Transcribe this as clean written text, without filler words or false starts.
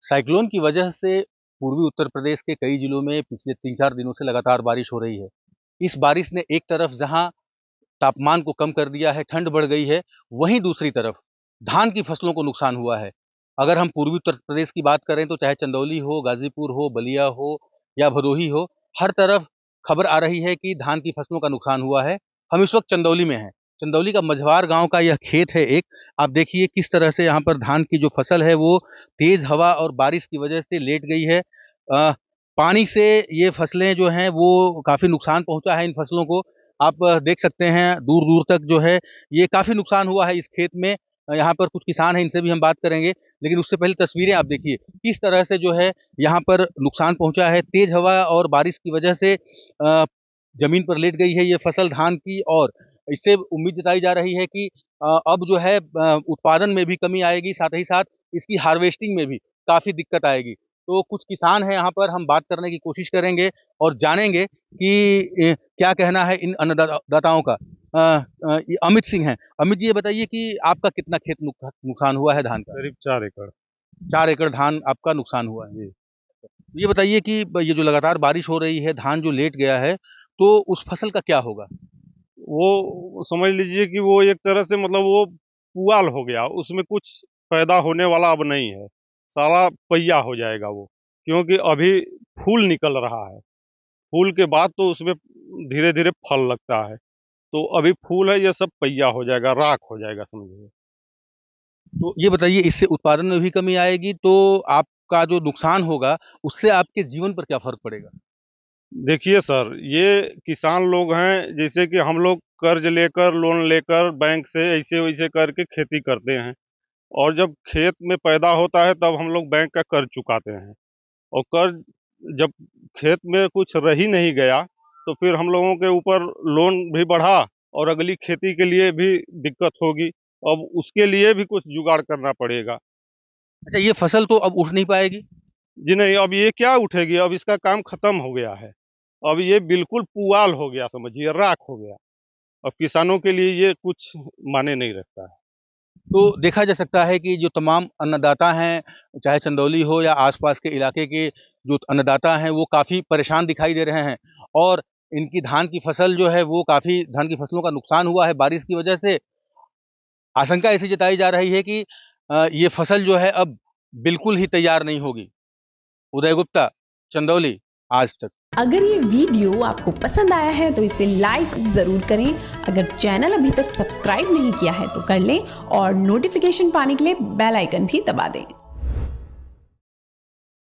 Cyclone की वजह से पूर्वी उत्तर प्रदेश के कई जिलों में पिछले 3-4 दिनों से लगातार बारिश हो रही है। इस बारिश ने एक तरफ जहाँ तापमान को कम कर दिया है, ठंड बढ़ गई है, वहीं दूसरी तरफ धान की फसलों को नुकसान हुआ है। अगर हम पूर्वी उत्तर प्रदेश की बात करें तो चाहे चंदौली हो, गाज़ीपुर हो, बलिया हो या भदोही हो, हर तरफ खबर आ रही है कि धान की फसलों का नुकसान हुआ है। हम इस वक़्त चंदौली में हैं। चंदौली का मझवार गाँव का यह खेत है एक। आप देखिए किस तरह से यहाँ पर धान की जो फसल है वो तेज़ हवा और बारिश की वजह से लेट गई है। पानी से ये फसलें जो हैं वो काफ़ी नुकसान पहुँचा है इन फसलों को। आप देख सकते हैं दूर-दूर तक जो है ये काफ़ी नुकसान हुआ है इस खेत में। यहाँ पर कुछ किसान हैं इनसे भी हम बात करेंगे। लेकिन उससे पहले तस्वीरें आप देखिए, किस तरह से जो है यहाँ पर नुकसान पहुँचा है। तेज़ हवा और बारिश की वजह से ज़मीन पर लेट गई है ये फसल धान की और इससे उम्मीद जताई जा रही है कि अब जो है उत्पादन में भी कमी आएगी, साथ ही साथ इसकी हार्वेस्टिंग में भी काफ़ी दिक्कत आएगी। तो कुछ किसान हैं यहाँ पर, हम बात करने की कोशिश करेंगे और जानेंगे कि क्या कहना है इन दाताओं का। ये अमित सिंह हैं। अमित जी ये बताइए कि आपका कितना खेत नुकसान हुआ है धान का? करीब 4 एकड़। 4 एकड़ धान आपका नुकसान हुआ है। जी। ये बताइए कि ये जो लगातार बारिश हो रही है, धान जो लेट गया है, तो उस फसल का क्या होगा? वो समझ लीजिए कि वो एक तरह से मतलब वो पुआल हो गया, उसमें कुछ पैदा होने वाला अब नहीं है, सारा पहिया हो जाएगा वो। क्योंकि अभी फूल निकल रहा है, फूल के बाद तो उसमें धीरे-धीरे फल लगता है, तो अभी फूल है ये सब पहिया हो जाएगा, राख हो जाएगा समझिए। तो ये बताइए इससे उत्पादन में भी कमी आएगी, तो आपका जो नुकसान होगा, उससे आपके जीवन पर क्या फ़र्क पड़ेगा? देखिए सर, ये किसान लोग हैं जैसे कि हम लोग कर्ज लेकर, लोन लेकर बैंक से ऐसे-वैसे करके खेती करते हैं और जब खेत में पैदा होता है तब हम लोग बैंक का कर्ज चुकाते हैं और कर्ज जब खेत में कुछ रह ही नहीं गया, तो फिर हम लोगों के ऊपर लोन भी बढ़ा और अगली खेती के लिए भी दिक्कत होगी। अब उसके लिए भी कुछ जुगाड़ करना पड़ेगा। अच्छा ये फसल तो अब उठ नहीं पाएगी? जी नहीं, अब ये क्या उठेगी, अब इसका काम खत्म हो गया है। अब ये बिल्कुल पुआल हो गया समझिए, राख हो गया। अब किसानों के लिए ये कुछ मायने नहीं रखता है। तो देखा जा सकता है कि जो तमाम अन्नदाता हैं, चाहे चंदौली हो या आस-पास के इलाके के जो अन्नदाता हैं, वो काफ़ी परेशान दिखाई दे रहे हैं और इनकी धान की फसल जो है, वो काफ़ी धान की फसलों का नुकसान हुआ है बारिश की वजह से। आशंका ऐसी जताई जा रही है कि ये फसल जो है अब बिल्कुल ही तैयार नहीं होगी। उदय गुप्ता, चंदौली, आज तक। अगर ये वीडियो आपको पसंद आया है तो इसे लाइक ज़रूर करें। अगर चैनल अभी तक सब्सक्राइब नहीं किया है तो कर लें और नोटिफिकेशन पाने के लिए बेल आइकन भी दबा दें।